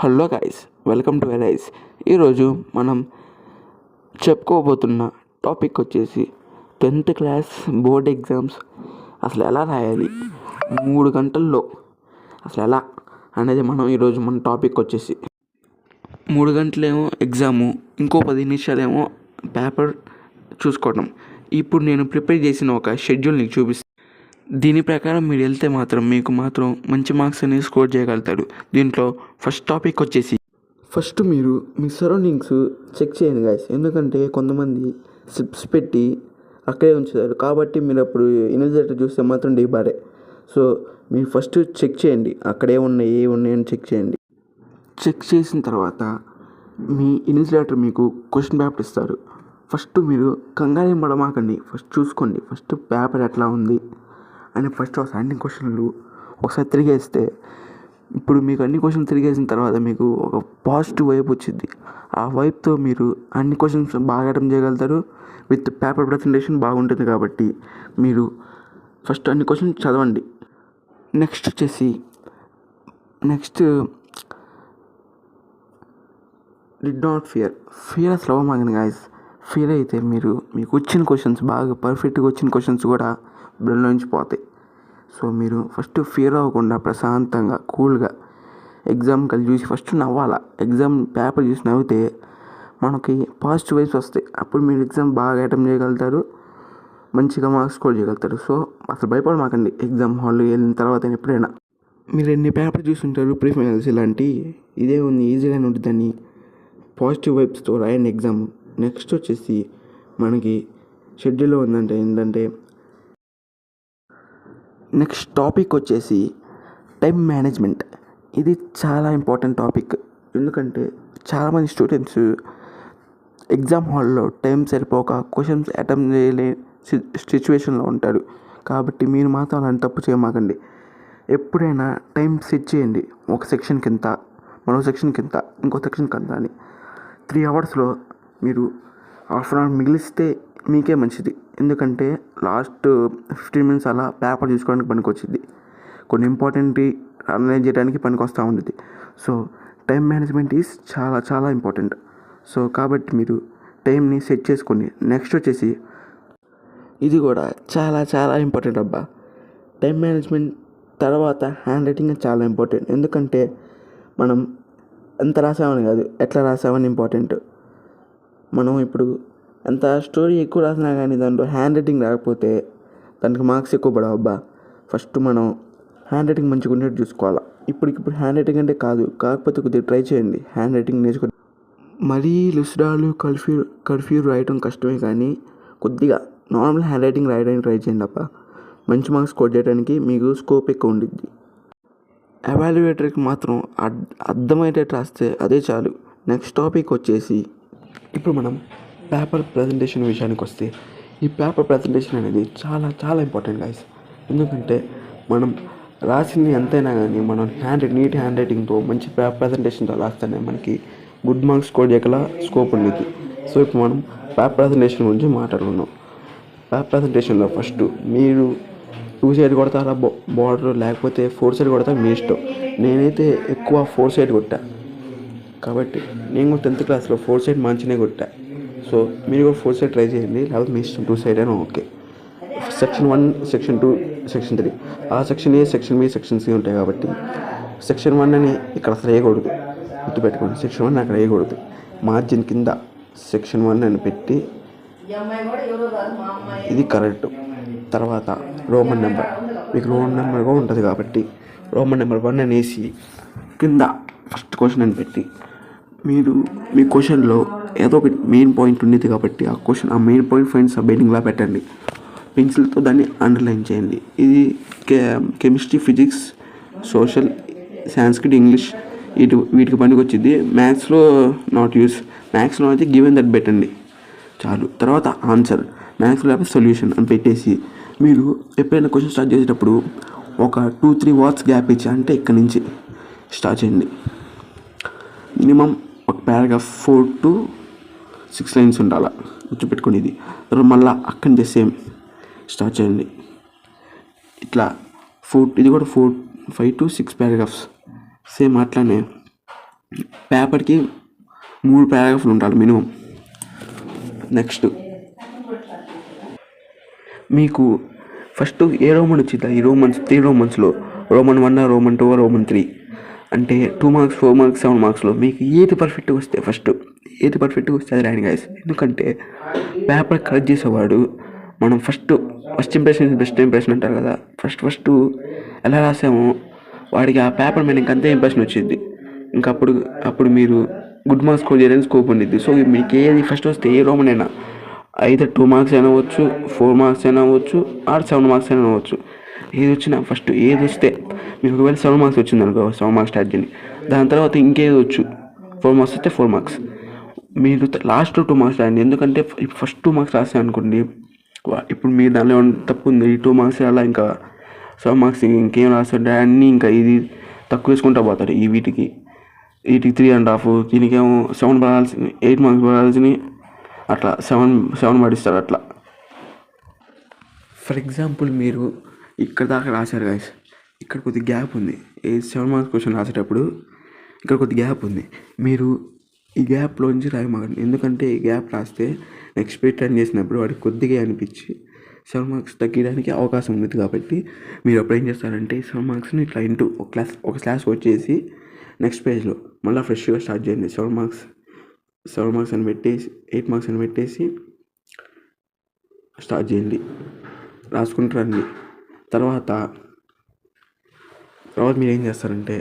Hello guys, welcome to arise. ఈరోజు మనం చెప్పుకోబోతున్న topic వచ్చేసి 10th క్లాస్ బోర్డ్ ఎగ్జామ్స్ అసలు ఎలా రాయాలి 3 గంటల్లో అసలు ఎలా అనేది మన టాపిక్ వచ్చేసి 3 గంటలేమో ఎగ్జాము, ఇంకో 10 నిమిషాలేమో పేపర్ చూసుకోవడం. ఇప్పుడు నేను ప్రిపేర్ చేసిన ఒక షెడ్యూల్ నీకు చూపిస్తాను. దీని ప్రకారం మీరు వెళ్తే మీకు మంచి మార్క్స్ అనేవి స్కోర్ చేయగలుగుతారు. దీంట్లో ఫస్ట్ టాపిక్ వచ్చేసి ఫస్ట్ మీరు మీ సరౌండింగ్స్ చెక్ చేయండి గైస్. ఎందుకంటే కొంతమంది స్లిప్స్ పెట్టి అక్కడే ఉంచుతారు, కాబట్టి మీరు అప్పుడు ఇన్విజిలేటర్ చూస్తే మాత్రం డీబారే. సో మీరు ఫస్ట్ చెక్ చేయండి, అక్కడే ఏ ఉన్నాయని చెక్ చేయండి. చెక్ చేసిన తర్వాత మీ ఇన్విజిలేటర్ మీకు క్వశ్చన్ పేపర్ ఇస్తారు. ఫస్ట్ మీరు కంగారు పడమాకండి, ఫస్ట్ చూసుకోండి ఫస్ట్ పేపర్ ఎట్లా ఉంది అని. ఫస్ట్ అన్ని క్వశ్చన్లు ఒకసారి తిరిగేస్తే, ఇప్పుడు మీకు అన్ని క్వశ్చన్ తిరిగేసిన తర్వాత మీకు ఒక పాజిటివ్ వైబ్ వచ్చింది. ఆ వైబ్తో మీరు అన్ని క్వశ్చన్స్ బాగా అటెంప్ట్ చేయగలుగుతారు. విత్ పేపర్ ప్రజెంటేషన్ బాగుంటుంది. కాబట్టి మీరు ఫస్ట్ అన్ని క్వశ్చన్స్ చదవండి. నెక్స్ట్ డిడ్ నాట్ ఫియర్ అసలు అవ్వమాగండి గాయస్. ఫియర్ అయితే మీకు వచ్చిన క్వశ్చన్స్ బాగా పర్ఫెక్ట్గా వచ్చిన క్వశ్చన్స్ కూడా బ్రెయిన్లో నుంచి పోతాయి. సో మీరు ఫస్ట్ ఫియర్ అవ్వకుండా ప్రశాంతంగా కూల్గా ఎగ్జామ్ కలిసి చూసి ఫస్ట్ నవ్వాలా. ఎగ్జామ్ పేపర్ చూసి నవ్వితే మనకి పాజిటివ్ వైబ్స్ వస్తాయి. అప్పుడు మీరు ఎగ్జామ్ బాగా అటెంప్ట్ చేయగలుగుతారు, మంచిగా మార్క్స్ స్కోర్ చేయగలుగుతారు. సో అసలు భయపడమాకండి. ఎగ్జామ్ హాల్లో వెళ్ళిన తర్వాత ఎప్పుడైనా మీరు ఎన్ని పేపర్ చూస్తుంటారు, ప్రీ ఫైనల్స్ ఇలాంటి ఇదే ఉంది, ఈజీగానే ఉంటుందని పాజిటివ్ వైబ్స్తో రాయండి ఎగ్జామ్. నెక్స్ట్ వచ్చేసి మనకి షెడ్యూల్లో ఏంటంటే నెక్స్ట్ టాపిక్ వచ్చేసి టైం మేనేజ్మెంట్. ఇది చాలా ఇంపార్టెంట్ టాపిక్. ఎందుకంటే చాలామంది స్టూడెంట్స్ ఎగ్జామ్ హాల్లో టైం సరిపోక క్వశ్చన్స్ అటెంప్ట్ చేయలే సిచ్యువేషన్లో ఉంటారు. కాబట్టి మీరు మాత్రం అలాంటి తప్పు చేయమాకండి. ఎప్పుడైనా టైం సెట్ చేయండి. ఒక సెక్షన్కి ఇంత, మరో సెక్షన్కి ఇంత, ఇంకో సెక్షన్కి అంత అని. 3 అవర్స్లో మీరు హాఫ్ అన్ అవర్ మిగిలిస్తే మీకే మంచిది. ఎందుకంటే లాస్ట్ 15 మినిట్స్ అలా పేపర్ చూసుకోవడానికి పనికొచ్చింది, కొన్ని ఇంపార్టెంట్ అనలైజ్ చేయడానికి పనికి ఉంటుంది. సో టైం మేనేజ్మెంట్ ఈజ్ చాలా చాలా ఇంపార్టెంట్. సో కాబట్టి మీరు టైంని సెట్ చేసుకోండి. నెక్స్ట్ వచ్చేసి ఇది కూడా చాలా చాలా ఇంపార్టెంట్ అబ్బా. టైం మేనేజ్మెంట్ తర్వాత హ్యాండ్ రైటింగ్ చాలా ఇంపార్టెంట్. ఎందుకంటే మనం ఎంత రాసామని కాదు, ఎట్లా రాసామని ఇంపార్టెంట్. మనం ఇప్పుడు ఎంత స్టోరీ ఎక్కువ రాసినా కానీ దాంట్లో హ్యాండ్ రైటింగ్ రాకపోతే దానికి మార్క్స్ ఎక్కువ పడవు అబ్బా. ఫస్ట్ మనం హ్యాండ్ రైటింగ్ మంచిగా ఉండేట్టు చూసుకోవాలి. ఇప్పుడు హ్యాండ్ రైటింగ్ అంటే కాకపోతే కొద్దిగా ట్రై చేయండి, హ్యాండ్ రైటింగ్ నేర్చుకోండి. మరీ లుసిడాలు కర్ఫ్యూ రాయటం కష్టమే, కానీ కొద్దిగా నార్మల్ హ్యాండ్ రైటింగ్ రాయడానికి ట్రై చేయండి అబ్బా. మంచి మార్క్స్ స్కోర్ చేయడానికి మీకు స్కోప్ ఎక్కువ ఉండిద్ది. ఎవాల్యుయేటర్కి మాత్రం అర్థమయ్యేటట్టు రాస్తే అదే చాలు. నెక్స్ట్ టాపిక్ వచ్చేసి ఇప్పుడు మనం పేపర్ ప్రజెంటేషన్ విషయానికి వస్తే, ఈ పేపర్ ప్రజెంటేషన్ అనేది చాలా చాలా ఇంపార్టెంట్ గైస్. ఎందుకంటే మనం రాసింది ఎంతైనా కానీ మనం నీట్ హ్యాండ్ రైటింగ్తో మంచి పేపర్ ప్రజెంటేషన్తో రాస్తేనే మనకి గుడ్ మార్క్స్ స్కోర్ చేయగల స్కోప్ ఉండేది. సో ఇప్పుడు మనం పేపర్ ప్రజెంటేషన్ గురించి మాట్లాడుకున్నాం. పేపర్ ప్రజెంటేషన్లో ఫస్ట్ మీరు 2 సైడ్ కొడతారా బార్డర్, లేకపోతే 4 సైడ్ కొడతా మీ ఇష్టం. నేనైతే ఎక్కువ 4 సైడ్ కొట్టా, కాబట్టి నేను కూడా 10th క్లాస్లో 4 సైడ్ మంచిగానే కొట్టా. సో మీరు కూడా 4 సైడ్ ట్రై చేయండి, లేకపోతే మీ ఇష్టం 2 సైడ్ అయినా ఓకే. సెక్షన్ 1, సెక్షన్ 2, సెక్షన్ 3, ఆ section A, section B, section C ఉంటాయి. కాబట్టి సెక్షన్ 1 అని ఇక్కడ అసలు వేయకూడదు, గుర్తుపెట్టుకోండి. సెక్షన్ 1 అక్కడ వేయకూడదు. మార్జిన్ కింద సెక్షన్ 1 అని పెట్టి ఇది కరెక్ట్. తర్వాత రోమన్ నెంబర్, మీకు రోమన్ నెంబర్ కూడా ఉంటుంది కాబట్టి రోమన్ నెంబర్ 1 అని వేసి కింద ఫస్ట్ క్వశ్చన్ అని పెట్టి, మీరు మీ క్వశ్చన్లో ఏదో ఒకటి మెయిన్ పాయింట్ ఉండేది కాబట్టి ఆ మెయిన్ పాయింట్ సబ్హెడ్డింగ్లా పెట్టండి. పెన్సిల్తో దాన్ని అండర్లైన్ చేయండి. ఇది chemistry, physics, social, Sanskrit, English వీటికి పనికి వచ్చింది. మ్యాథ్స్లో నాట్ యూస్. మ్యాథ్స్లో అయితే గివెన్ దట్ పెట్టండి చాలు. తర్వాత ఆన్సర్, మ్యాథ్స్లో లేకపోతే సొల్యూషన్ అని పెట్టేసి, మీరు ఎప్పుడైనా క్వశ్చన్ స్టార్ట్ చేసేటప్పుడు ఒక 2-3 వర్డ్స్ గ్యాప్ ఇచ్చి, అంటే ఇక్కడ నుంచి స్టార్ట్ చేయండి. మినిమం ఒక పారాగ్రాఫ్ 4 to 6 లైన్స్ ఉండాలి, గుర్తుపెట్టుకోండి. ఇది తర్వాత మళ్ళీ అక్కడి నుంచి సేమ్ స్టార్ట్ చేయండి. ఇట్లా ఇది కూడా 5 to 6 పారాగ్రాఫ్స్ సేమ్ అట్లానే పేపర్కి 3 పారాగ్రాఫ్లు ఉండాలి మినిమం. నెక్స్ట్ మీకు ఫస్ట్ ఏ రోమన్ వచ్చిందా, ఈ రోమన్స్ 3 రోమన్స్లో రోమన్ 1, రోమన్ 2, రోమన్ 3 అంటే 2 మార్క్స్, 4 మార్క్స్, 7 మార్క్స్లో మీకు ఏది పర్ఫెక్ట్గా వస్తే అది రాయండి గైస్. ఎందుకంటే పేపర్ కరెక్ట్ చేసేవాడు మనం ఫస్ట్ ఇంప్రెషన్ బెస్ట్ ఇంప్రెషన్ అంటారు కదా, ఫస్ట్ ఎలా రాసామో వాడికి ఆ పేపర్ మీద ఇంకంతే ఇంప్రెషన్ వచ్చింది. ఇంకా అప్పుడు మీరు గుడ్ మార్క్స్ స్కోర్ చేయడానికి స్కోప్ ఉండిద్ది. సో మీకు ఏది ఫస్ట్ వస్తే ఏ రోమన్ అయినా అయితే 2 మార్క్స్ అయినా అవ్వచ్చు, 4 మార్క్స్ అయినా అవ్వచ్చు, ఆర్ 7 మార్క్స్ అయినా అవ్వచ్చు. ఏది వచ్చినా ఫస్ట్ ఏది వస్తే మీకు ఒకవేళ 7 మార్క్స్ వచ్చింది అనుకో, 7 మార్క్స్ స్టార్ట్ చేయండి. దాని తర్వాత ఇంకేది వచ్చు, 4 మార్క్స్ వస్తే 4 మార్క్స్. మీరు లాస్ట్ 2 మార్క్స్ రాయండి. ఎందుకంటే ఫస్ట్ 2 మార్క్స్ రాసాను అనుకోండి, ఇప్పుడు మీ దానిలో తప్పు ఉంది, ఈ 2 మార్క్స్ అలా ఇంకా 7 మార్క్స్ ఇంకేం రాస్తుంటే అన్నీ ఇంకా ఇది తక్కువ వేసుకుంటూ పోతారు. వీటికి 3.5, దీనికేమో 7 పడాల్సింది, 8 మార్క్స్ పడాల్సింది, అట్లా 7 పడిస్తారు అట్లా. ఫర్ ఎగ్జాంపుల్ మీరు ఇక్కడ దాకా రాశారు గైస్, ఇక్కడ కొద్ది గ్యాప్ ఉంది. 7 మార్క్స్ క్వశ్చన్ రాసేటప్పుడు ఇక్కడ కొద్ది గ్యాప్ ఉంది. మీరు ఈ గ్యాప్లోంచి రాయమాకండి. ఎందుకంటే ఈ గ్యాప్ రాస్తే నెక్స్ట్ పేజ్ రన్ చేసినప్పుడు వాడికి కొద్దిగా అనిపించి 7 మార్క్స్ తగ్గడానికి అవకాశం ఉంది. కాబట్టి మీరు అప్పుడు ఏం చేస్తారంటే 7 మార్క్స్ని ఇట్లా ఇంటూ ఒక క్లాస్ వచ్చేసి నెక్స్ట్ పేజ్లో మళ్ళీ ఫ్రెష్గా స్టార్ట్ చేయండి. 7 మార్క్స్ అని పెట్టేసి 8 మార్క్స్ అని పెట్టేసి స్టార్ట్ చేయండి, రాసుకుంటూ రండి. తర్వాత మీరు ఏం చేస్తారంటే,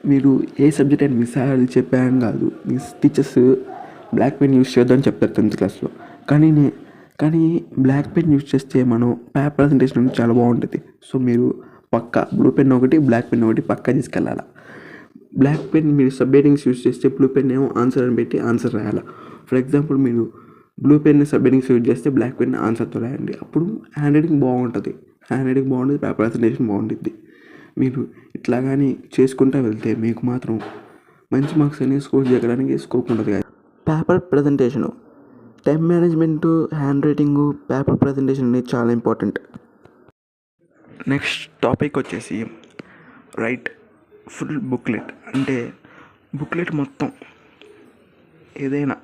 మీరు ఏ సబ్జెక్ట్ అయినా మీ సార్ చెప్పాను కాదు, మీ టీచర్స్ బ్లాక్ పెన్ యూజ్ చేద్దామని చెప్తారు 10th క్లాస్లో. కానీ బ్లాక్ పెన్ యూజ్ చేస్తే మనం పేపర్ ప్రజెంటేషన్ చాలా బాగుంటుంది. సో మీరు పక్కా బ్లూ పెన్ ఒకటి, బ్లాక్ పెన్ ఒకటి పక్కా తీసుకెళ్ళాలి. బ్లాక్ పెన్ మీరు సబ్హెడ్డింగ్స్ యూజ్ చేస్తే, బ్లూ పెన్ ఏమో ఆన్సర్ అని పెట్టి ఆన్సర్ రాయాలి. ఫర్ ఎగ్జాంపుల్ మీరు బ్లూ పెన్ సబ్హెడ్డింగ్స్ యూజ్ చేస్తే బ్లాక్ పెన్ ఆన్సర్తో రాయండి. అప్పుడు హ్యాండ్ రైటింగ్ బాగుంటుంది, పేపర్ ప్రజెంటేషన్ బాగుంటుంది. మీరు ఇట్లా కానీ చేసుకుంటూ వెళ్తే మీకు మాత్రం మంచి మార్క్స్ అనేవి స్కోర్ చేయడానికి స్కోప్ ఉంటుంది. Paper presentation, time management, hand writing, paper presentation అనేది చాలా ఇంపార్టెంట్. నెక్స్ట్ టాపిక్ వచ్చేసి రైట్ ఫుల్ బుక్లెట్. అంటే బుక్లెట్ మొత్తం ఏదైనా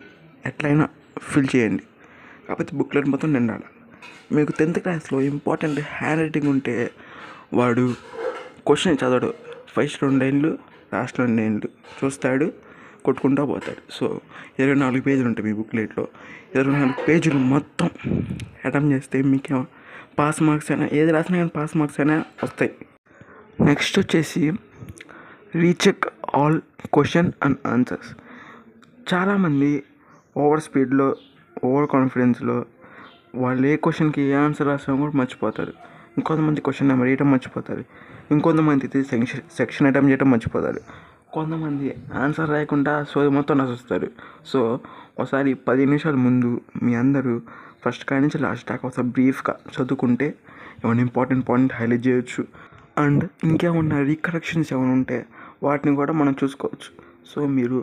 ఎట్లయినా ఫిల్ చేయండి, కాకపోతే బుక్లెట్ మొత్తం నిండాలి. మీకు 10th క్లాస్లో ఇంపార్టెంట్ హ్యాండ్ రైటింగ్ ఉంటే వాడు క్వశ్చన్ చదవడు, ఫస్ట్ 2 లైన్లు లాస్ట్ 2 లైన్లు చూస్తాడు, కొట్టుకుంటూ పోతాడు. సో 24 పేజీలు ఉంటాయి మీ బుక్లెట్లో. 24 పేజీలు మొత్తం అటెంప్ట్ చేస్తే మీకేమో పాస్ మార్క్స్ అయినా, ఏది రాసినా కానీ పాస్ మార్క్స్ అయినా వస్తాయి. నెక్స్ట్ వచ్చేసి recheck all question and answers. చాలామంది ఓవర్ స్పీడ్లో, ఓవర్ కాన్ఫిడెన్స్లో వాళ్ళు ఏ క్వశ్చన్కి ఏ ఆన్సర్ రాసామో కూడా మర్చిపోతారు. ఇంకొంతమంది క్వశ్చన్ నెంబర్ వేయటం మర్చిపోతారు, ఇంకొంతమంది సెక్షన్ అటెంప్ట్ చేయడం మర్చిపోతారు, కొంతమంది ఆన్సర్ రాయకుండా సోది మొత్తం రాసిస్తారు. సో ఒకసారి 10 నిమిషాల ముందు మీ అందరూ ఫస్ట్ కాడి నుంచి లాస్ట్ దాకా ఒకసారి బ్రీఫ్గా చదువుకుంటే ఏమైనా ఇంపార్టెంట్ పాయింట్ హైలైట్ చేయొచ్చు. అండ్ ఇంకేమన్నా రీకరెక్షన్స్ ఏమైనా ఉంటే వాటిని కూడా మనం చూసుకోవచ్చు. సో మీరు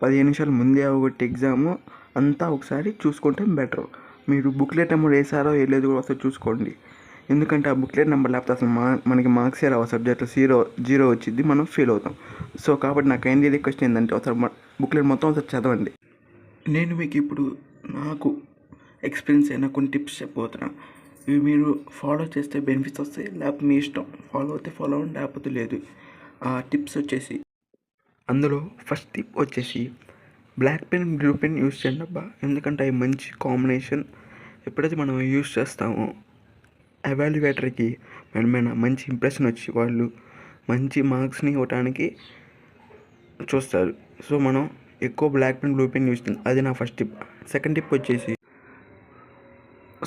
15 నిమిషాల ముందే ఒకటి ఎగ్జాము అంతా ఒకసారి చూసుకుంటే బెటర్. మీరు బుక్లెట్ నెంబర్ వేసారో వేయలేదు కూడా ఒకసారి చూసుకోండి. ఎందుకంటే ఆ బుక్లెట్ నెంబర్ లేకపోతే అసలు మనకి మార్క్సే రావు, సబ్జెక్ట్లో 0 వచ్చింది, మనం ఫెయిల్ అవుతాం. సో కాబట్టి నాకు ఏంటి రిక్వెస్ట్ ఏంటంటే ఒకసారి బుక్లెట్ మొత్తం ఒకసారి చదవండి. నేను మీకు ఇప్పుడు నాకు ఎక్స్పీరియన్స్ అయినా కొన్ని టిప్స్ చెప్పబోతున్నాను. ఇవి మీరు ఫాలో చేస్తే బెనిఫిట్స్ వస్తాయి, లేకపోతే మీ ఇష్టం. ఫాలో అయితే ఫాలో అవ్వండి, లేకపోతే లేదు. ఆ టిప్స్ వచ్చేసి, అందులో ఫస్ట్ టిప్ వచ్చేసి black pen, blue pen use చేయండి అబ్బా. ఎందుకంటే అవి మంచి కాంబినేషన్. ఎప్పుడైతే మనం యూజ్ చేస్తామో ఎవాల్యుయేటర్కి మన మీద మంచి ఇంప్రెషన్ వచ్చి వాళ్ళు మంచి మార్క్స్ని ఇవ్వడానికి చూస్తారు. సో మనం ఎక్కువ black pen, blue pen use చేయాలి. అది నా ఫస్ట్ టిప్. సెకండ్ టిప్ వచ్చేసి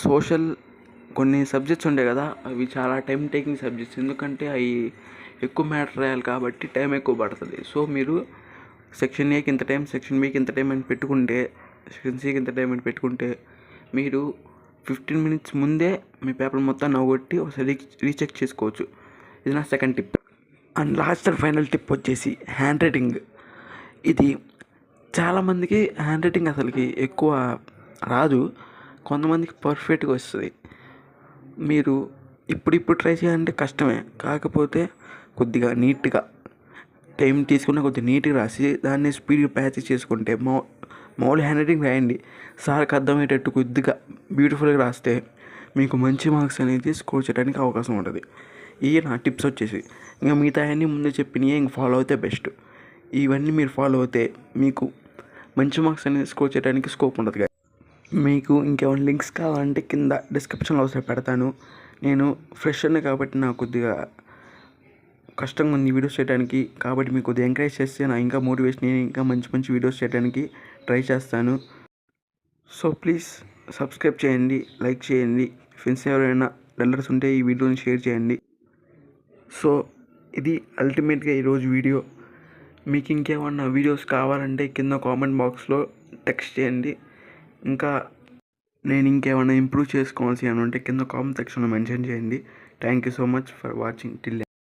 సోషల్ కొన్ని సబ్జెక్ట్స్ ఉంటాయి కదా, అవి చాలా టైం టేకింగ్ సబ్జెక్ట్స్. ఎందుకంటే అవి ఎక్కువ మ్యాటర్ రాయాలి కాబట్టి టైం ఎక్కువ పడుతుంది. సో మీరు సెక్షన్ ఏకి ఇంత టైం, సెక్షన్ బికి ఇంత టైం అని పెట్టుకుంటే, సెక్షన్ సికి ఇంత టైం అని పెట్టుకుంటే మీరు 15 minutes ముందే మీ పేపర్ మొత్తం నవ్వొట్టి ఒకసారి రీచెక్ చేసుకోవచ్చు. ఇది నా second tip. And last and final tip వచ్చేసి హ్యాండ్ రైటింగ్. ఇది చాలామందికి హ్యాండ్ రైటింగ్ అసలుకి ఎక్కువ రాదు, కొంతమందికి పర్ఫెక్ట్గా వస్తుంది. మీరు ఇప్పుడు ట్రై చేయాలంటే కష్టమే, కాకపోతే కొద్దిగా నీట్గా టైం తీసుకుని కొద్దిగా నీట్గా రాసి దాన్ని స్పీడ్గా ప్యాచ్ చేసుకుంటే మామూలు హ్యాండ్ రైటింగ్ రాయండి. సార్కి అర్థమయ్యేటట్టు కొద్దిగా బ్యూటిఫుల్గా రాస్తే మీకు మంచి మార్క్స్ అనేది స్కోర్ చేయడానికి అవకాశం ఉంటుంది. ఇవి నా టిప్స్ వచ్చేసి. ఇంకా మిగతా అన్నీ ముందు చెప్పినవి ఇంక ఫాలో అయితే బెస్ట్. ఇవన్నీ మీరు ఫాలో అయితే మీకు మంచి మార్క్స్ అనేది స్కోర్ చేయడానికి స్కోప్ ఉంటుంది. మీకు ఇంకేమైనా లింక్స్ కావాలంటే కింద డిస్క్రిప్షన్లో ఒకసారి పెడతాను. నేను ఫ్రెషర్ని కాబట్టి నాకు కొద్దిగా కష్టంగా ఉంది వీడియోస్ చేయడానికి. కాబట్టి మీకు కొద్దిగా ఎంకరేజ్ చేస్తే నా ఇంకా మోటివేషన్, నేను ఇంకా మంచి మంచి వీడియోస్ చేయడానికి ట్రై చేస్తాను. సో ప్లీజ్ సబ్స్క్రైబ్ చేయండి, లైక్ చేయండి. ఫ్రెండ్స్ ఎవరైనా డల్లర్స్ ఉంటే ఈ వీడియోని షేర్ చేయండి. సో ఇది అల్టిమేట్గా ఈరోజు వీడియో. మీకు ఇంకేమన్నా వీడియోస్ కావాలంటే కింద కామెంట్ బాక్స్లో టెక్స్ట్ చేయండి. ఇంకా నేను ఇంకేమైనా ఇంప్రూవ్ చేసుకోవాల్సి అని ఉంటే కింద కామెంట్ సెక్షన్లో మెన్షన్ చేయండి. Thank you so much for watching till